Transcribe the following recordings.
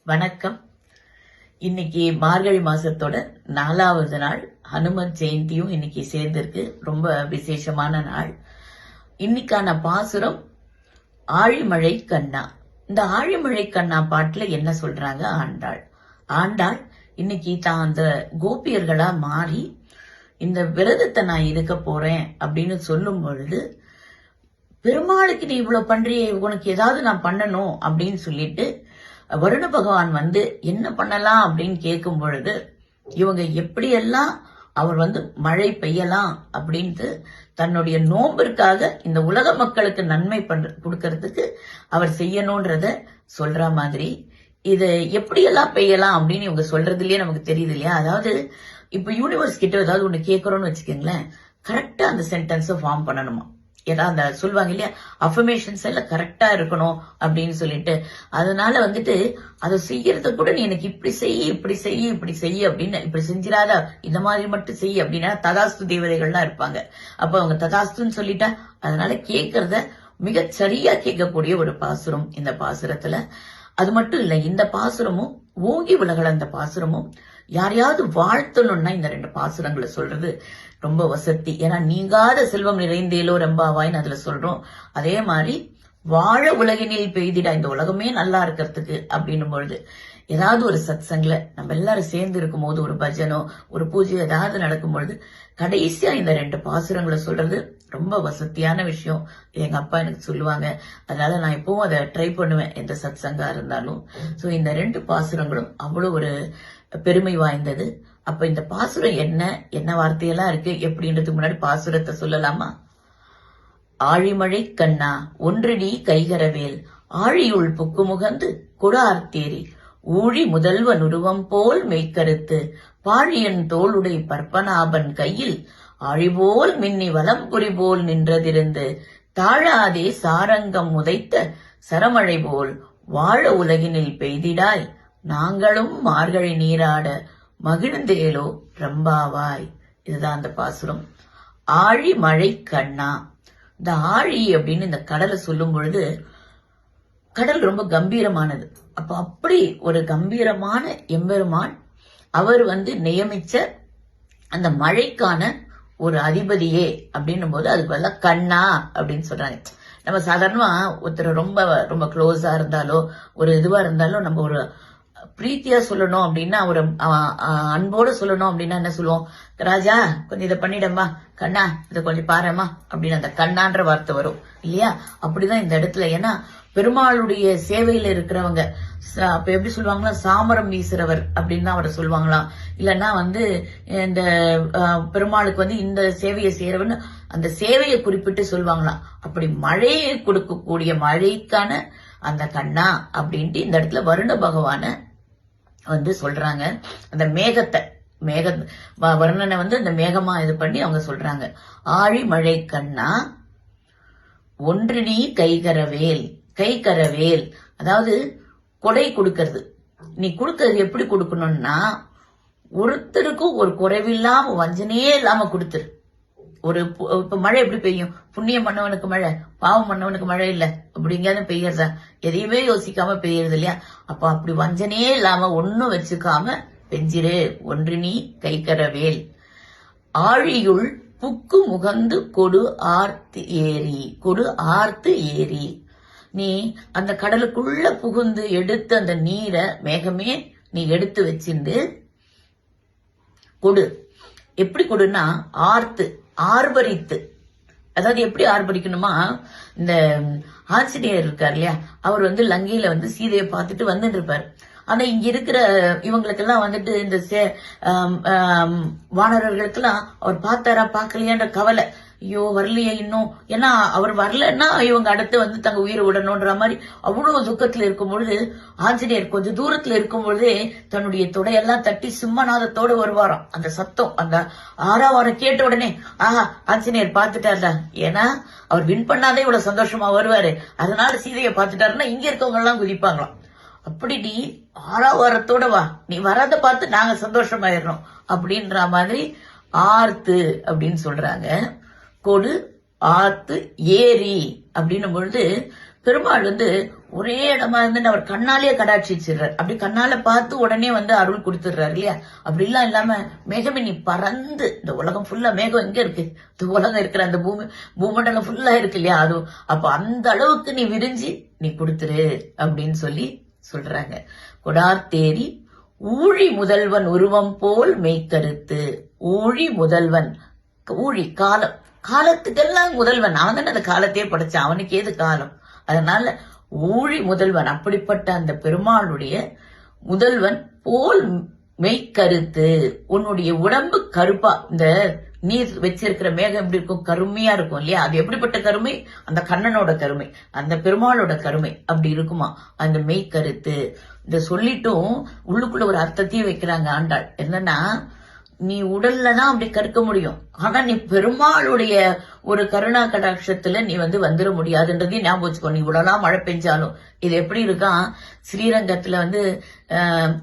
வணக்கம். இன்னைக்கு மார்கழி மாசத்தோட 4வது நாள். ஹனுமத் ஜெயந்தியும் இன்னைக்கு சேர்ந்திருக்கு. ரொம்ப விசேஷமான நாள். இன்னைக்கான பாசுரம் ஆழிமழை கண்ணா. இந்த ஆழிமழை கண்ணா பாட்டுல என்ன சொல்றாங்க ஆண்டாள் இன்னைக்கு தான் அந்த கோபியர்களா மாறி இந்த விரதத்தை நான் இருக்க போறேன் அப்படின்னு சொல்லும் பொழுது, பெருமாளுக்கு நீ இவ்வளவு பண்றியே, உனக்கு ஏதாவது நான் பண்ணணும் அப்படின்னு சொல்லிட்டு வருண பகவான் என்ன பண்ணலாம் அப்படின்னு கேட்கும் பொழுது, இவங்க எப்படியெல்லாம் அவர் மழை பெய்யலாம் அப்படின்ட்டு தன்னுடைய நோம்பிற்காக இந்த உலக மக்களுக்கு நன்மை கொடுக்கறதுக்கு அவர் செய்யணும்ன்றத சொல்ற மாதிரி, இது எப்படியெல்லாம் பெய்யலாம் அப்படின்னு இவங்க சொல்றதுலயே நமக்கு தெரியுது இல்லையா? அதாவது இப்ப யூனிவர்ஸ் கிட்ட ஏதாவது ஒண்ணு கேட்கறோம்னு வச்சுக்கோங்களேன், கரெக்டா அந்த சென்டென்ஸை ஃபார்ம் பண்ணணுமா. ஏன்னா அந்த சொல்லுவாங்க இல்லையா, அஃபர்மேஷன்ஸ் எல்லாம் கரெக்டா இருக்கணும் அப்படின்னு சொல்லிட்டு, அதனால அதை செய்யறது கூட நீ எனக்கு இப்படி செய்ய அப்படின்னு, இப்படி செஞ்சிடாத, இந்த மாதிரி மட்டும் செய்ய அப்படின்னா ததாஸ்து தேவதைகள்லாம் இருப்பாங்க. அப்ப அவங்க ததாஸ்துன்னு சொல்லிட்டா, அதனால கேட்கறத மிக சரியா கேட்கக்கூடிய ஒரு பாசுரம் இந்த பாசுரத்துல. அது மட்டும் இல்ல, இந்த பாசுரமும் ஓங்கி விலகல அந்த பாசுரமும் யாரையாவது வாழ்த்தணும்னா இந்த 2 பாசுரங்களை சொல்றது ரொம்ப வசதி. ஏன்னா நீங்காத செல்வம் நிறைந்தேலோ ரெம்பாவாய்ன்னு அதுல சொல்றோம். அதே மாதிரி வாழ உலகினில் பெய்திடா, இந்த உலகமே நல்லா இருக்கிறதுக்கு அப்படின்னும் பொழுது ஏதாவது ஒரு சத்சங்ல நம்ம எல்லாரும் சேர்ந்து இருக்கும் போது, ஒரு பஜனோ ஒரு பூஜை ஏதாவது நடக்கும் பொழுது கடைசியா இந்த 2 பாசுரங்களை சொல்றது ரொம்ப வசதியான விஷயம். எங்க அப்பா எனக்கு சொல்லுவாங்க. அதனால நான் எப்பவும் அதை ட்ரை பண்ணுவேன் எந்த சத்சங்கா இருந்தாலும். சோ இந்த 2 பாசுரங்களும் அவ்வளவு ஒரு பெருமை வாய்ந்தது. அப்ப இந்த பாசுரம் என்ன வார்த்தையெல்லாம் இருக்கு எப்படின்றதுக்கு முன்னாடி பாசுரத்தை சொல்லலாமா? ஆழிமழை கண்ணா ஒன்றடி கைகரவேல் ஆழியுள் புக்குமுகந்து கொடார்த்தேரி ஊழி முதல்வன் உருவம் போல் மெய்க்கருத்து பாழியன் தோளுடை பற்பனாபன் கையில் ஆழிபோல் மின்னி வலம்புரி போல் நின்றதிருந்து தாழாதே சாரங்கம் உதைத்த சரமழை போல் வாழ உலகினில் பெய்திடாய் நாங்களும் மார்கழி நீராட மகிழ்ந்தேலோ ரம்பாவாய். இதுதான் அந்த பாசுரம். ஆழி மழை கண்ணா. இந்த ஆழி அப்படின்னு இந்த கடலை சொல்லும் பொழுது, கடல் ரொம்ப கம்பீரமானது. அப்ப அப்படி ஒரு கம்பீரமான எம்பெருமான் அவர் நியமிச்ச அந்த மழைக்கான ஒரு அதிபதியே அப்படின்னும் போது அதுக்கு பதிலா கண்ணா அப்படின்னு சொல்றாங்க. நம்ம சாதாரணமா ஒருத்தர் ரொம்ப ரொம்ப க்ளோஸா இருந்தாலோ ஒரு இதுவா இருந்தாலோ நம்ம ஒரு பிரீத்தியா சொல்லணும் அப்படின்னா, ஒரு அன்போட சொல்லணும் அப்படின்னா என்ன சொல்லுவோம்? ராஜா கொஞ்சம் இதை பண்ணிடமா, கண்ணா இதை கொஞ்சம் பாருமா அப்படின்னு அந்த கண்ணான்ற வார்த்தை வரும் இல்லையா? அப்படிதான் இந்த இடத்துல. ஏன்னா பெருமாளுடைய சேவையில இருக்கிறவங்க அப்ப எப்படி சொல்லுவாங்களா, சாமரம் வீசுறவர் அப்படின்னு தான் அவரை சொல்லுவாங்களாம். இல்லைன்னா இந்த பெருமாளுக்கு இந்த சேவையை செய்யறவன்னு அந்த சேவையை குறிப்பிட்டு சொல்லுவாங்களாம். அப்படி மழையை கொடுக்கக்கூடிய மழைக்கான அந்த கண்ணா அப்படின்ட்டு இந்த இடத்துல வருண பகவான சொல்றாங்க. அந்த மேக வர்ணனை அந்த மேகமா இது பண்ணி அவங்க சொல்றாங்க. ஆழி மழை கண்ணா ஒன்றினி கைகரவேல், அதாவது கொடை கொடுக்கறது. நீ கொடுக்கறது எப்படி கொடுக்கணும்னா, ஒருத்தருக்கும் ஒரு குறைவில்லாம வஞ்சனையே இல்லாம கொடுத்துரு. இப்ப மழை எப்படி பெய்யும்? புண்ணியம் பண்ணவனுக்கு மழை, பாவம் பண்ணவனுக்கு மழை இல்ல அப்படிங்காத பெய்யறதா? எதையுமே யோசிக்காம பெய்யறது இல்லையா? அப்ப அப்படி வஞ்சனையே இல்லாம ஒன்னும் வச்சுக்காம பெஞ்சிரு. ஒன்றினி கைகரவேல் ஆழியுள் புக்கு முகந்து கொடு ஆர்த்து ஏரி. நீ அந்த கடலுக்குள்ள புகுந்து எடுத்து அந்த நீரை மேகமே நீ எடுத்து வச்சிருந்து கொடு. எப்படி கொடுன்னா ஆர்ப்பரித்து. அதாவது எப்படி ஆர்ப்பரிக்கணுமா, இந்த ஆஞ்சநேயர் இருக்கார் இல்லையா, அவர் லங்கையில சீதையை பார்த்துட்டு வந்துட்டு இருப்பாரு. ஆனா இங்க இருக்கிற இவங்களுக்கெல்லாம் இந்த வானரர்களுக்கெல்லாம் அவர் பார்த்தாரா பார்க்கலையான்ற கவலை. ஐயோ வரலையே இன்னும், ஏன்னா அவர் வரலன்னா இவங்க அடுத்து தங்க உயிரை விடணும்ன்ற மாதிரி அவ்வளவு துக்கத்துல இருக்கும் பொழுது, ஆஞ்சநேயர் கொஞ்சம் தூரத்துல இருக்கும் பொழுதே தன்னுடைய தொடையெல்லாம் தட்டி சிம்மநாதத்தோடு வருவாராம். அந்த சத்தம், அந்த ஆறாவாரம் கேட்ட உடனே ஆஹா ஆஞ்சநேயர் பார்த்துட்டார்ல, ஏன்னா அவர் வின் பண்ணாதே இவ்வளவு சந்தோஷமா வருவாரு, அதனால சீதையை பார்த்துட்டாருன்னா இங்க இருக்கவங்க எல்லாம் குதிப்பாங்களாம். அப்படி நீ ஆறாவாரத்தோட வா, நீ வராத பார்த்து நாங்க சந்தோஷமாயிடணும் அப்படின்ற மாதிரி ஆர்த்து அப்படின்னு சொல்றாங்க. கொடு ஆர்த்து ஏரி அப்படின்னும் பொழுது பெருமாள் வந்து ஒரே இடமா இருந்து அவர் கண்ணாலேயே கடாட்சிச்சிடுறாரு. அப்படி கண்ணால பார்த்து உடனே வந்து அருள் கொடுத்துடுறாரு இல்லையா? அப்படி எல்லாம் இல்லாம மேகமே நீ பறந்து, இந்த உலகம் ஃபுல்லா மேகம் எங்க இருக்கு? இந்த உலகம் இருக்கிற அந்த பூமண்டலம் ஃபுல்லா இருக்கு இல்லையா? அது அப்ப அந்த அளவுக்கு நீ விரிஞ்சு நீ கொடுத்துரு அப்படின்னு சொல்லி சொல்றாங்க. கொடார்த்தேரி ஊழி முதல்வன் உருவம் போல் மெய்க்கருத்து. ஊழி முதல்வன், ஊழி காலம், காலத்துக்கெல்லாம் முதல்வன் அவன் தானே அந்த காலத்தையே படைச்சான், அவனுக்கு ஏது காலம்? அதனால ஊழி முதல்வன், அப்படிப்பட்ட அந்த பெருமாளுடைய முதல்வன் போல் மெய்க்கருத்து. உன்னுடைய உடம்பு கருப்பா, இந்த நீர் வச்சிருக்கிற மேகம் எப்படி இருக்கும்? கருமையா இருக்கும் இல்லையா? அது எப்படிப்பட்ட கருமை? அந்த கண்ணனோட கருமை, அந்த பெருமாளோட கருமை அப்படி இருக்குமா அந்த மெய்க்கருத்து. இந்த சொல்லிட்டும் உள்ளுக்குள்ள ஒரு அர்த்தத்தையும் வைக்கிறாங்க ஆண்டாள். என்னன்னா, நீ உடல்ல தான் அப்படி கற்க முடியும், ஆனா நீ பெருமாளுடைய ஒரு கருணா கடாட்சத்துல நீ வந்து வந்துட முடியாதுன்றதையும் ஞாபகம் வச்சுக்கோ. நீ உடலா மழை பெஞ்சாலும் இது எப்படி இருக்கான்? ஸ்ரீரங்கத்துல வந்து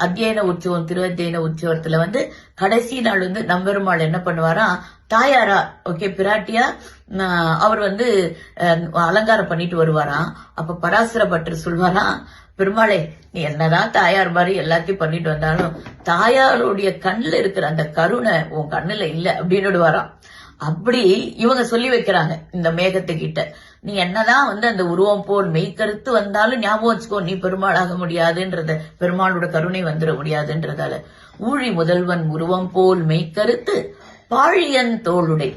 அத்தியன உற்சவம், திருவத்தியன உற்சவத்துல வந்து கடைசி நாள் வந்து நம்பெருமாள் என்ன பண்ணுவாராம், தாயாரா ஓகே பிராட்டியா அவர் வந்து அலங்காரம் பண்ணிட்டு வருவாராம். அப்ப பராசர பட்டர் சொல்வாராம், பெருமாளே நீ என்னதான் தாயார் மாதிரி எல்லாத்தையும் பண்ணிட்டு வந்தாலும் தாயாருடைய கண்ணுல இருக்கிற அந்த கருணை உன் கண்ணுல இல்ல அப்படின்னு வரான். அப்படி இவங்க சொல்லி வைக்கிறாங்க இந்த மேகத்துக்கிட்ட. நீ என்னதான் வந்து அந்த உருவம் போல் மெய்க்கருத்து வந்தாலும் ஞாபகம் வச்சுக்கோ, நீ பெருமாள் ஆக முடியாதுன்றத, பெருமாளோட கருணை வந்துட முடியாதுன்றதால ஊழி முதல்வன் உருவம் போல் மெய்க்கருத்து பாழியன் தோளுடை.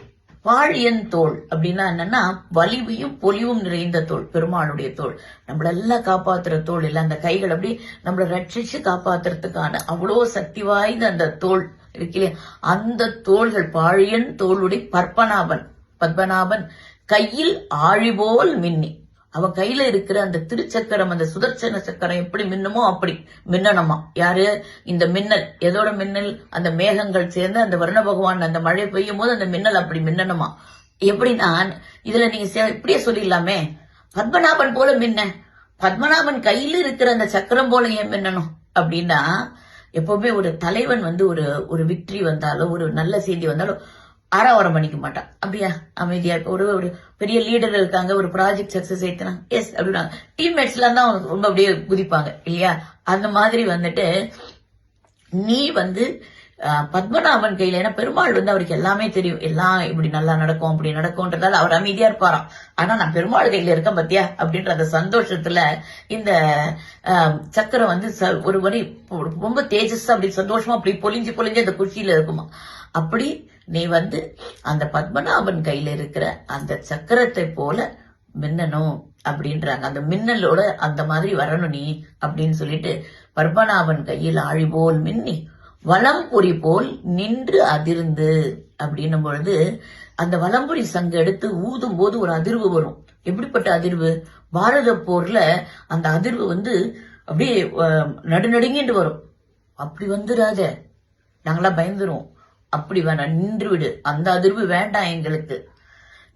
பாழியன் தோல் அப்படின்னா என்னன்னா, வலிமையும் பொலிவும் நிறைந்த தோல், பெருமாளுடைய தோல். நம்மளெல்லாம் காப்பாத்துற தோல் இல்ல, அந்த கைகள் அப்படி நம்மள ரட்சிச்சு காப்பாத்துறதுக்கான அவ்வளோ சக்தி வாய்ந்த அந்த தோல் இருக்குல்லையா, அந்த தோள்கள். பாழியன் தோளுடைய பற்பனாபன், பத்மநாபன் கையில் ஆழிபோல் மின்னி. அவன் கையில இருக்கிற அந்த திருச்சக்கரம், அந்த சுதர்சன சக்கரம் எப்படி மின்னுமோ அப்படி மின்னணுமா. யாரு? இந்த மின்னல். எதோட மின்னல்? அந்த மேகங்கள் சேர்ந்து அந்த வருண பகவான் அந்த மழை பெய்யும் போது அந்த மின்னல் அப்படி மின்னணுமா. எப்படின்னா, இதுல நீங்க இப்படியே சொல்லிடலாமே, பத்மநாபன் போல மின்ன, பத்மநாபன் கையில இருக்கிற அந்த சக்கரம் போல ஏன் மின்னணும் அப்படின்னா, எப்பவுமே ஒரு தலைவன் வந்து ஒரு விக்டரி வந்தாலும், ஒரு நல்ல செய்தி வந்தாலும் ஆரவாரம் பண்ணிக்க மாட்டான். அப்படியா அமைதியா இருக்க. ஒரு பெரிய லீடர் இருக்காங்க, ஒரு ப்ராஜெக்ட் சக்சஸ் ஆயிடுச்சுனா எஸ் அப்படின்னா டீம்மேட்ஸ் எல்லாம் தான் ரொம்ப அப்படியே குதிப்பாங்க இல்லையா? அந்த மாதிரி வந்துட்டு நீ வந்து பத்மநாபன் கையில, ஏன்னா பெருமாள் வந்து அவருக்கு எல்லாமே தெரியும், எல்லாம் இப்படி நல்லா நடக்கும் அப்படி நடக்கும்ன்றதால அவர் அமைதியா இருப்பாராம். ஆனா நான் பெருமாள் கையில இருக்கேன் பத்தியா அப்படின்ற அந்த சந்தோஷத்துல இந்த சக்கரம் வந்து ஒரு வரி ரொம்ப தேஜஸா அப்படி சந்தோஷமா அப்படி பொலிஞ்சு பொலிஞ்சு அந்த குஷியில இருக்குமா. அப்படி நீ வந்து அந்த பத்மநாபன் கையில இருக்கிற அந்த சக்கரத்தை போல மின்னணும் அப்படின்றாங்க. அந்த மின்னலோட அந்த மாதிரி வரணும் நீ அப்படின்னு சொல்லிட்டு, பத்மநாபன் கையில் ஆழி போல் மின்னி வலம்புரி போல் நின்று அதிர்ந்து அப்படின்னும் பொழுது, அந்த வலம்புரி சங்கு எடுத்து ஊதும் போது ஒரு அதிர்வு வரும். எப்படிப்பட்ட அதிர்வு? பாரத போர்ல அந்த அதிர்வு வந்து அப்படியே நடுநடுங்கிட்டு வரும். அப்படி வந்துடாத, நாங்களாம் பயந்துருவோம். அப்படி வேணாம், நின்று விடு, அந்த அதிர்வு வேண்டாம் எங்களுக்கு.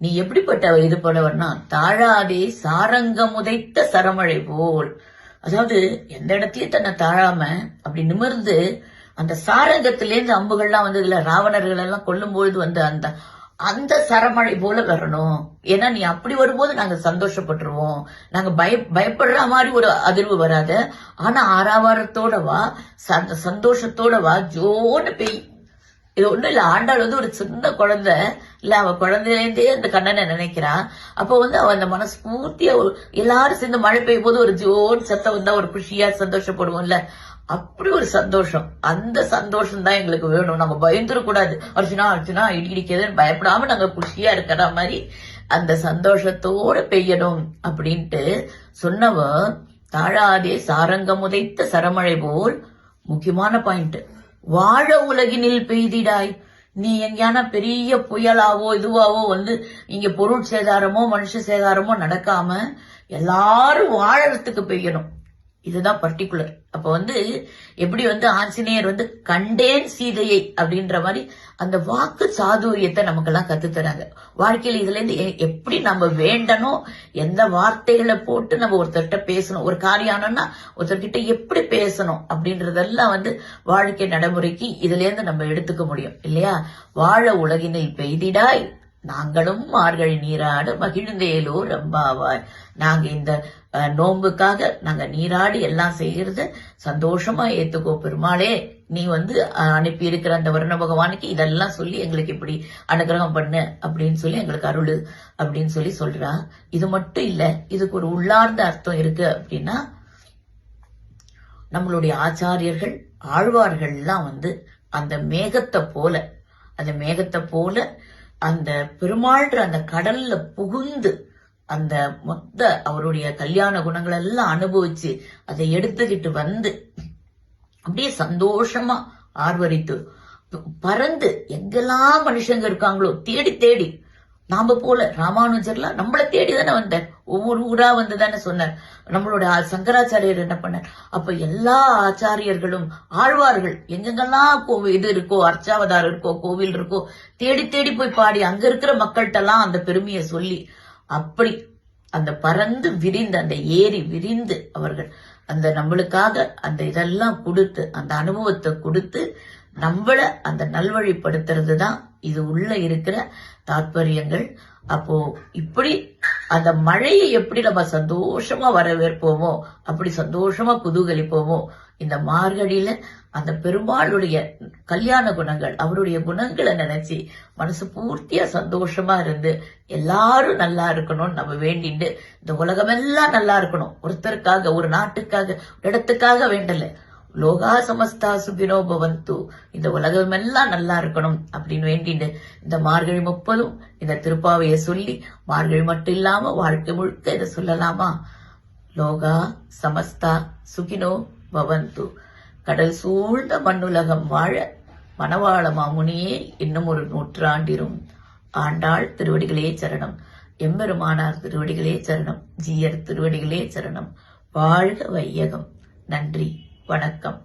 நீ எப்படிப்பட்ட இது போலவர்னா, தாழாதே சாரங்கம் உதைத்த சரமழை போல். அதாவது எந்த இடத்துலயும் தன்னை தாழாம அப்படி நிமிர்ந்து அந்த சாரங்கத்திலேருந்து அம்புகள்லாம் வந்து இதுல ராவணர்கள் எல்லாம் கொல்லும் பொழுது வந்து அந்த சரமழை போல வரணும். ஏன்னா நீ அப்படி வரும்போது நாங்க சந்தோஷப்பட்டுருவோம். நாங்க பயப்படுற மாதிரி ஒரு அதிர்வு வராத, ஆனா ஆரவாரத்தோட வா, சந்தோஷத்தோட வா, ஜோன்னு பெய். இது ஒண்ணும் இல்ல, ஆண்டாள் வந்து ஒரு சின்ன குழந்தை இல்ல, அவ குழந்தையிலேருந்தே அந்த கண்ணனை நினைக்கிறா. அப்ப வந்து அவ அந்த மனஸ்பூர்த்தியா எல்லாரும் சேர்ந்து மழை பெய்யும் போது ஒரு ஜோன் சத்தம் வந்தா ஒரு குஷியா சந்தோஷப்படுவோம்ல, அப்படி ஒரு சந்தோஷம். அந்த சந்தோஷம் தான் எங்களுக்கு வேணும். நம்ம பயந்துடக்கூடாது, அர்ஜுனா அர்ஜுனா இடிக்கிறதுன்னு பயப்படாம நாங்க குஷியா இருக்கிற மாதிரி அந்த சந்தோஷத்தோட பெய்யணும் அப்படின்ட்டு சொன்னவ, தாழாதே சாரங்கம் உதைத்த சரமழை போல். முக்கியமான பாயிண்ட், வாழ உலகினில் பெய்திடாய். நீ எங்கேயான பெரிய புயலாவோ இதுவாவோ வந்து இங்க பொருள் சேதாரமோ மனுஷ சேதாரமோ நடக்காம எல்லாரும் வாழறதுக்கு பெய்யணும். இதுதான் பர்டிகுலர். அப்ப வந்து எப்படி வந்து ஆஞ்சநேயர் வந்து கண்டேன் சீதையை அப்படின்ற மாதிரி அந்த வாக்கு சாதுரியத்தை நமக்கெல்லாம் கத்துத்தராங்க. வாழ்க்கையில இதுல இருந்து எப்படி நம்ம வேண்டணும், எந்த வார்த்தைகளை போட்டு நம்ம ஒருத்தர்கிட்ட பேசணும், ஒரு காரியானம்னா ஒருத்தர்கிட்ட எப்படி பேசணும் அப்படின்றதெல்லாம் வந்து வாழ்க்கை நடைமுறைக்கு இதுல இருந்து நம்ம எடுத்துக்க முடியும் இல்லையா? வாழ உலகினில் பெய்திடாய் நாங்களும் மார்கழி நீராட மகிழ்ந்தேலோ ரம்பாவாய். நாங்க இந்த நோன்புக்காக நாங்க நீராடி எல்லாம் செய்யறத சந்தோஷமா ஏத்துக்கோ பெருமாளே. நீ அனுப்பி இருக்கிற அந்த வருண பகவானுக்கு இதெல்லாம் சொல்லி எங்களுக்கு இப்படி அனுகிரகம் பண்ணு அப்படின்னு சொல்லி எங்களுக்கு அருளு அப்படின்னு சொல்லி சொல்றா. இது மட்டும் இல்ல, இதுக்கு ஒரு உள்ளார்ந்த அர்த்தம் இருக்கு. அப்படின்னா நம்மளுடைய ஆச்சாரியர்கள் ஆழ்வார்கள் எல்லாம் அந்த மேகத்தை போல அந்த பெருமாள்ன்ற அந்த கடல்ல புகுந்து அந்த மொத்த அவருடைய கல்யாண குணங்கள் எல்லாம் அனுபவிச்சு அதை எடுத்துக்கிட்டு அப்படியே சந்தோஷமா ஆர்வரித்து பறந்து எங்கெல்லாம் மனுஷங்க இருக்காங்களோ தேடி தேடி, நாம போல ராமானுஜர்லாம் நம்மள தேடிதானே வந்தார், ஒவ்வொரு ஊரா வந்துதானே சொன்னார். நம்மளோட சங்கராச்சாரியர் என்ன பண்ணார்? அப்ப எல்லா ஆச்சாரியர்களும் ஆழ்வார்கள் எங்கெங்கெல்லாம் இது இருக்கோ, அர்ச்சாவதாரம் இருக்கோ, கோவில் இருக்கோ, தேடி தேடி போய் பாடி அங்க இருக்கிற மக்கள்கிட்ட எல்லாம் அந்த பெருமையை சொல்லி அப்படி அந்த பறந்து விரிந்து அந்த ஏரி விரிந்து அவர்கள் அந்த நம்மளுக்காக அந்த இதெல்லாம் கொடுத்து அந்த அனுபவத்தை கொடுத்து நம்மள அந்த நல்வழிப்படுத்துறது தான் இது உள்ள இருக்கிற தாத்பரியங்கள். அப்போ இப்படி அந்த மழையை எப்படி நம்ம சந்தோஷமா வரவேற்போமோ, அப்படி சந்தோஷமா குதூகலிப்போமோ, இந்த மார்கழியில அந்த பெருமாளுடைய கல்யாண குணங்கள் அவருடைய குணங்களை நினைச்சு மனசு பூர்த்தியா சந்தோஷமா இருந்து எல்லாரும் நல்லா இருக்கணும்னு நம்ம வேண்டிட்டு, இந்த உலகமெல்லாம் நல்லா இருக்கணும், ஒருத்தருக்காக ஒரு நாட்டுக்காக ஒரு இடத்துக்காக வேண்டல, லோகா சமஸ்தா சுகினோ பவந்து, இந்த உலகமெல்லாம் நல்லா இருக்கணும் அப்படின்னு வேண்டிட்டு இந்த மார்கழி 30 இந்த திருப்பாவைய சொல்லி, மார்கழி மட்டும் இல்லாம வாழ்க்கை முழுக்க இதை சொல்லலாமா? லோகா சமஸ்தா சுகினோ பவந்து. கடல் சூழ்ந்த மண்ணுலகம் வாழ மணவாள மாமுனியே இன்னும் ஒரு நூற்றாண்டிரும். ஆண்டாள் திருவடிகளே சரணம். எம்பெருமானார் திருவடிகளே சரணம். ஜீயர் திருவடிகளே சரணம். வாழ்க வையகம். நன்றி, வணக்கம்.